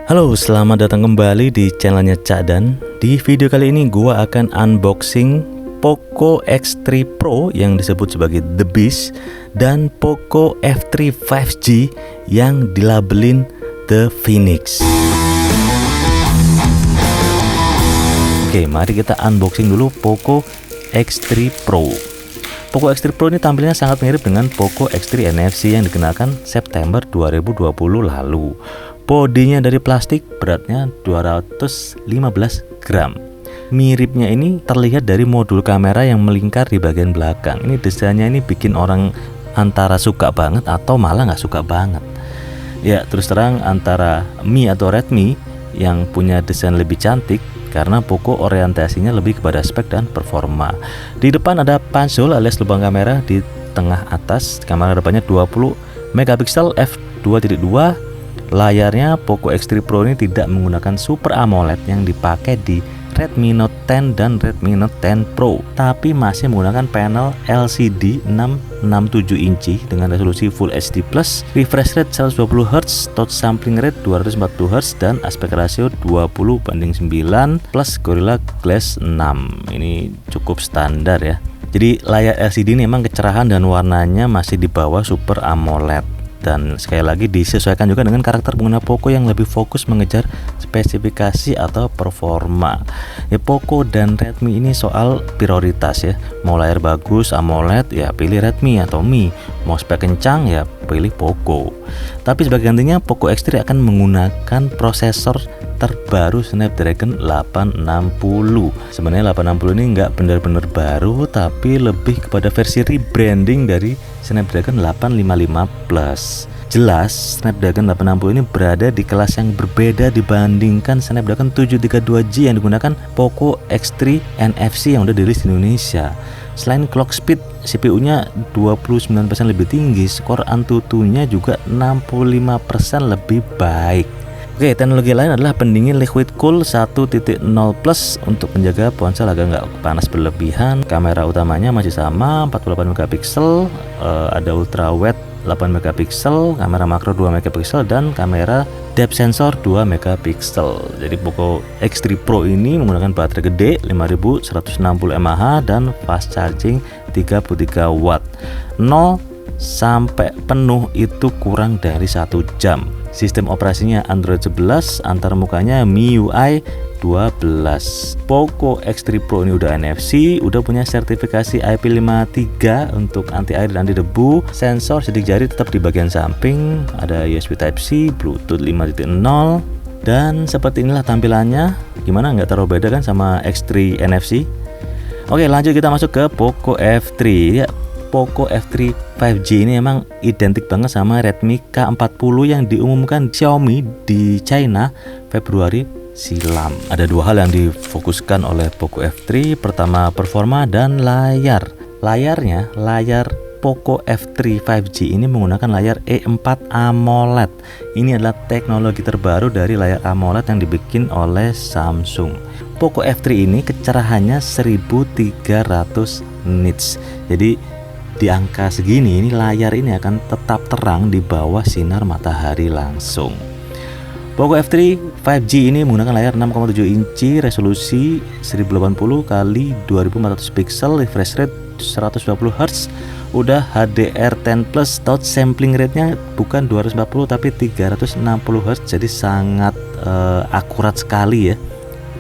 Halo, selamat datang kembali di channelnya Cak Dan. Di video kali ini gua akan unboxing Poco X3 Pro yang disebut sebagai The Beast dan Poco F3 5G yang dilabelin The Phoenix. Oke, mari kita unboxing dulu Poco X3 Pro. Poco X3 Pro ini tampilnya sangat mirip dengan Poco X3 NFC yang dikenalkan September 2020 lalu. Bodinya dari plastik, beratnya 215 gram. Miripnya ini terlihat dari modul kamera yang melingkar di bagian belakang. Ini desainnya ini bikin orang antara suka banget atau malah nggak suka banget. Ya, terus terang antara Mi atau Redmi yang punya desain lebih cantik, karena Poco orientasinya lebih kepada spek dan performa. Di depan ada punch-hole alias lubang kamera di tengah atas. Kamera depannya 20 megapiksel f2.2. Layarnya Poco X3 Pro ini tidak menggunakan Super AMOLED yang dipakai di Redmi Note 10 dan Redmi Note 10 Pro, tapi masih menggunakan panel LCD 667 inci dengan resolusi Full HD+, refresh rate 120Hz, touch sampling rate 240Hz, dan aspek rasio 20:9 plus Gorilla Glass 6. Ini cukup standar ya. Jadi layar LCD ini memang kecerahan dan warnanya masih di bawah Super AMOLED. Dan sekali lagi disesuaikan juga dengan karakter pengguna Poco yang lebih fokus mengejar spesifikasi atau performa. Ya, Poco dan Redmi ini soal prioritas ya. Mau layar bagus AMOLED ya pilih Redmi atau Mi. Mau spek kencang ya pilih Poco. Tapi sebagai gantinya Poco X3 akan menggunakan prosesor terbaru Snapdragon 860. Sebenarnya 860 ini nggak benar-benar baru, tapi lebih kepada versi rebranding dari Snapdragon 855 Plus. Jelas Snapdragon 860 ini berada di kelas yang berbeda dibandingkan Snapdragon 732G yang digunakan Poco X3 NFC yang udah dirilis di Indonesia. Selain clock speed, CPU-nya 29% lebih tinggi, skor AnTuTu-nya juga 65% lebih baik. Oke, teknologi lain adalah pendingin liquid cool 1.0 plus untuk menjaga ponsel agar nggak panas berlebihan. Kamera utamanya masih sama 48 megapiksel, ada ultra wide 8 megapiksel, kamera makro 2 megapiksel, dan kamera depth sensor 2 megapiksel. Jadi Poco X3 Pro ini menggunakan baterai gede 5160 mAh dan fast charging 33 watt. 0 sampai penuh itu kurang dari 1 jam. Sistem operasinya Android 11, antarmukanya MIUI 12. Poco X3 Pro ini udah NFC, udah punya sertifikasi IP53 untuk anti air dan anti debu. Sensor sidik jari tetap di bagian samping, ada USB Type-C, Bluetooth 5.0, dan seperti inilah tampilannya. Gimana, nggak terlalu beda kan sama X3 NFC? Oke, lanjut kita masuk ke Poco F3 ya. Poco F3 5G ini emang identik banget sama Redmi K40 yang diumumkan Xiaomi di China Februari silam. Ada dua hal yang difokuskan oleh Poco F3, pertama performa dan layar. Layarnya, layar Poco F3 5G ini menggunakan layar E4 AMOLED. Ini adalah teknologi terbaru dari layar AMOLED yang dibikin oleh Samsung. Poco F3 ini kecerahannya 1300 nits. Jadi di angka segini ini layar ini akan tetap terang di bawah sinar matahari langsung. Poco F3 5G ini menggunakan layar 6,7 inci, resolusi 1080 x 2400 pixel, refresh rate 120Hz, udah HDR10 plus, touch sampling rate-nya bukan 240 tapi 360Hz, jadi sangat akurat sekali ya.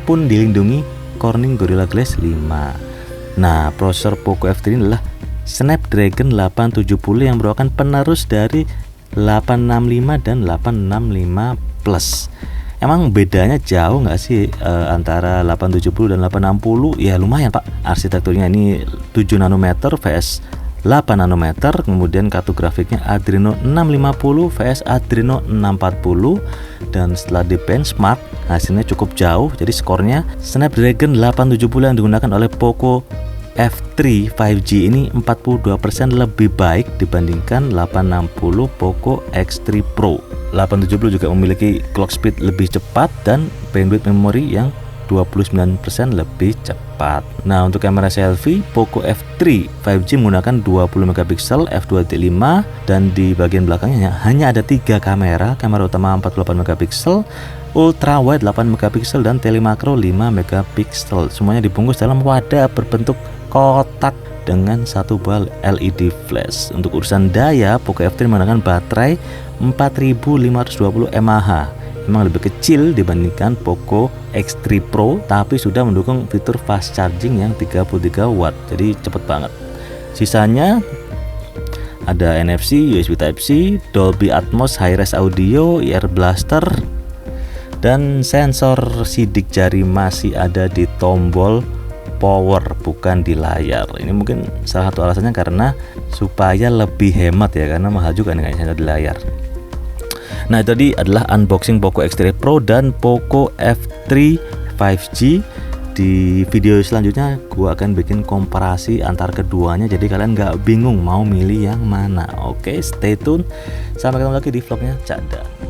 Pun dilindungi Corning Gorilla Glass 5. Nah, prosesor Poco F3 ini adalah Snapdragon 870 yang merupakan penerus dari 865 dan 865 Plus. Emang bedanya jauh nggak sih antara 870 dan 860? Ya lumayan Pak. Arsitekturnya ini 7 nanometer vs 8 nanometer, kemudian kartu grafiknya Adreno 650 vs Adreno 640, dan setelah di benchmark hasilnya cukup jauh. Jadi skornya Snapdragon 870 yang digunakan oleh Poco F3 5G ini 42% lebih baik dibandingkan 860 Poco X3 Pro. 870 juga memiliki clock speed lebih cepat dan bandwidth memori yang 29% lebih cepat. Nah, untuk kamera selfie, Poco F3 5G menggunakan 20 megapiksel f2.5 dan di bagian belakangnya hanya ada 3 kamera. Kamera utama 48 megapiksel, ultra wide 8 megapiksel dan telemakro 5 megapiksel. Semuanya dibungkus dalam wadah berbentuk kotak dengan satu buah LED flash. Untuk urusan daya, Poco F3 menggunakan baterai 4520 mAh. Memang lebih kecil dibandingkan Poco X3 Pro, tapi sudah mendukung fitur fast charging yang 33 watt, jadi cepet banget. Sisanya ada NFC, USB Type-C, Dolby Atmos Hi-Res Audio, Ear Blaster, dan sensor sidik jari masih ada di tombol power, bukan di layar. Ini mungkin salah satu alasannya karena supaya lebih hemat ya, karena mahal juga nih kayaknya di layar. Nah, tadi adalah unboxing Poco X3 Pro dan Poco F3 5G. Di video selanjutnya gua akan bikin komparasi antar keduanya, jadi kalian nggak bingung mau milih yang mana. Oke, stay tune, sampai ketemu lagi di vlognya Cak Dan.